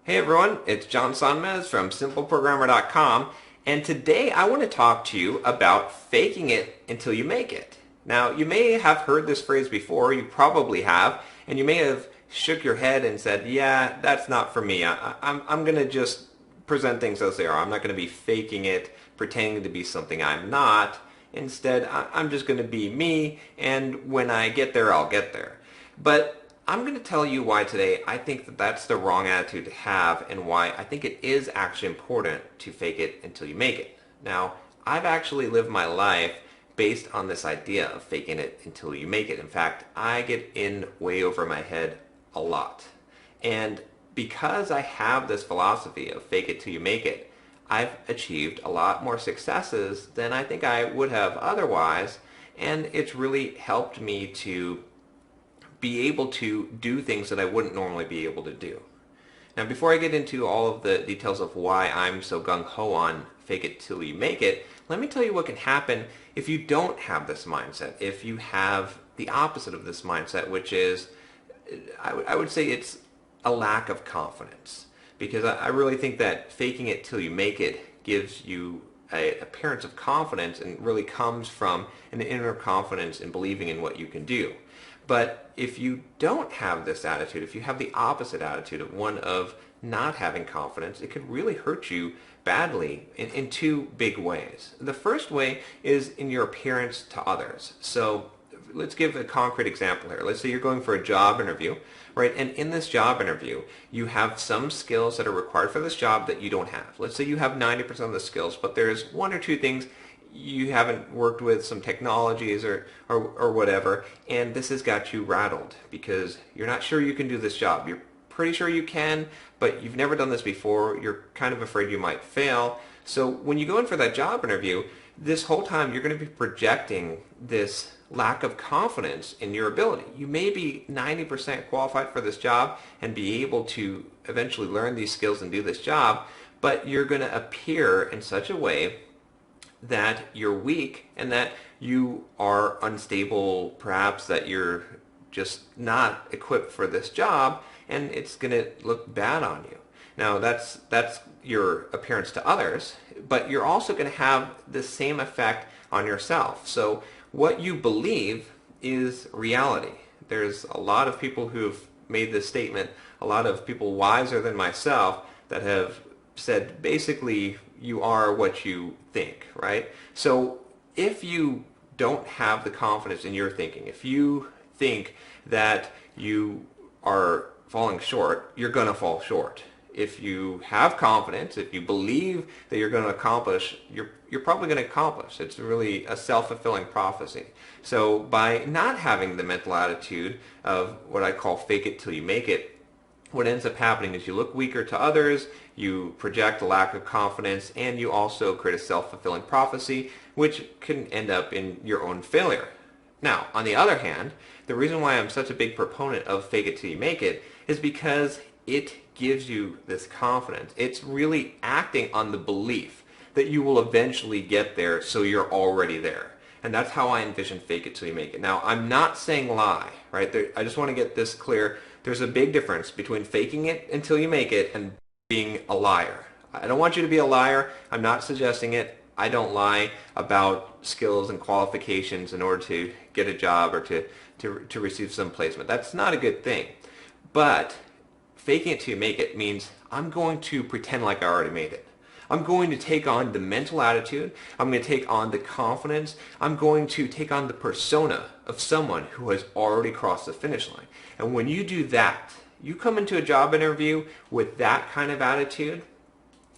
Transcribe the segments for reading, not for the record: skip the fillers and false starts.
Hey everyone, it's John Sonmez from SimpleProgrammer.com, and today I want to talk to you about faking it until you make it. Now, you may have heard this phrase before, you probably have, and you may have shook your head and said, yeah, that's not for me. I'm going to just present things as they are. I'm not going to be faking it, pretending to be something I'm not. Instead, I'm just going to be me, and when I get there, I'll get there. But I'm going to tell you why today I think that that's the wrong attitude to have and why I think it is actually important to fake it until you make it. Now, I've actually lived my life based on this idea of faking it until you make it. In fact, I get in way over my head a lot. And because I have this philosophy of fake it till you make it, I've achieved a lot more successes than I think I would have otherwise, and it's really helped me to be able to do things that I wouldn't normally be able to do. Now, before I get into all of the details of why I'm so gung-ho on fake it till you make it, let me tell you what can happen if you don't have this mindset, if you have the opposite of this mindset, which is, I would say it's a lack of confidence. Because I really think that faking it till you make it gives you an appearance of confidence and really comes from an inner confidence in believing in what you can do. But if you don't have this attitude, if you have the opposite attitude of one of not having confidence, it could really hurt you badly in two big ways. The first way is in your appearance to others. So let's give a concrete example here. Let's say you're going for a job interview, right? And in this job interview, you have some skills that are required for this job that you don't have. Let's say you have 90% of the skills, but there's one or two things you haven't worked with, some technologies or whatever, and this has got you rattled because you're not sure you can do this job. You're pretty sure you can, but you've never done this before. You're kind of afraid you might fail. So when you go in for that job interview, this whole time you're going to be projecting this lack of confidence in your ability. You may be 90% qualified for this job and be able to eventually learn these skills and do this job, but you're going to appear in such a way that you're weak and that you are unstable, perhaps that you're just not equipped for this job, and it's going to look bad on you. Now that's your appearance to others, but you're also going to have the same effect on yourself. So what you believe is reality. There's a lot of people who've made this statement, a lot of people wiser than myself that have said basically you are what you think, right? So if you don't have the confidence in your thinking, if you think that you are falling short, you're going to fall short. If you have confidence, if you believe that you're going to accomplish, you're probably going to accomplish. It's really a self-fulfilling prophecy. So by not having the mental attitude of what I call fake it till you make it, what ends up happening is you look weaker to others, you project a lack of confidence, and you also create a self-fulfilling prophecy, which can end up in your own failure. Now, on the other hand, the reason why I'm such a big proponent of fake it till you make it is because it gives you this confidence. It's really acting on the belief that you will eventually get there, so you're already there. And that's how I envision fake it till you make it. Now, I'm not saying lie, right? I just want to get this clear. There's a big difference between faking it until you make it and being a liar. I don't want you to be a liar. I'm not suggesting it. I don't lie about skills and qualifications in order to get a job or to receive some placement. That's not a good thing. But faking it till you make it means I'm going to pretend like I already made it. I'm going to take on the mental attitude. I'm going to take on the confidence. I'm going to take on the persona of someone who has already crossed the finish line. And when you do that, you come into a job interview with that kind of attitude,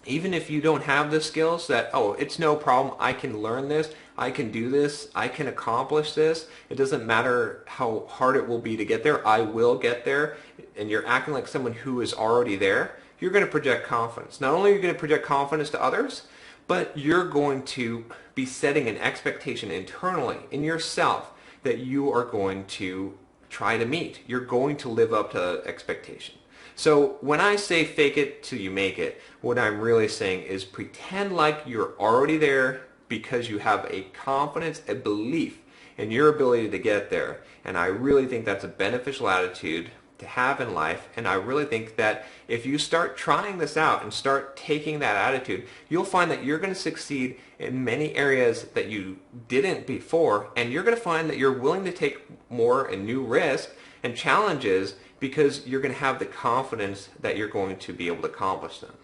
even if you don't have the skills that, oh, it's no problem, I can learn this, I can do this, I can accomplish this, it doesn't matter how hard it will be to get there, I will get there, and you're acting like someone who is already there, you're going to project confidence. Not only are you going to project confidence to others, but you're going to be setting an expectation internally in yourself that you are going to try to meet. You're going to live up to expectation. So when I say fake it till you make it, what I'm really saying is pretend like you're already there because you have a confidence, a belief in your ability to get there. And I really think that's a beneficial attitude to have in life, and I really think that if you start trying this out and start taking that attitude, you'll find that you're going to succeed in many areas that you didn't before, and you're going to find that you're willing to take more and new risks and challenges because you're going to have the confidence that you're going to be able to accomplish them.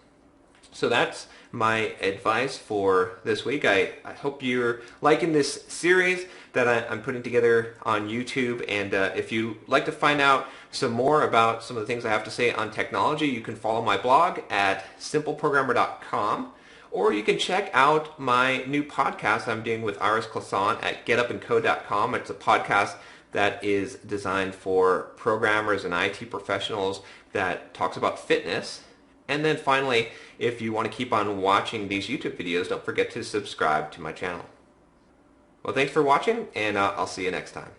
So that's my advice for this week. I hope you're liking this series that I'm putting together on YouTube. And if you like to find out some more about some of the things I have to say on technology, you can follow my blog at simpleprogrammer.com. Or you can check out my new podcast I'm doing with Iris Classon at getupandcode.com. It's a podcast that is designed for programmers and IT professionals that talks about fitness. And then finally, if you want to keep on watching these YouTube videos, don't forget to subscribe to my channel. Well, thanks for watching, and I'll see you next time.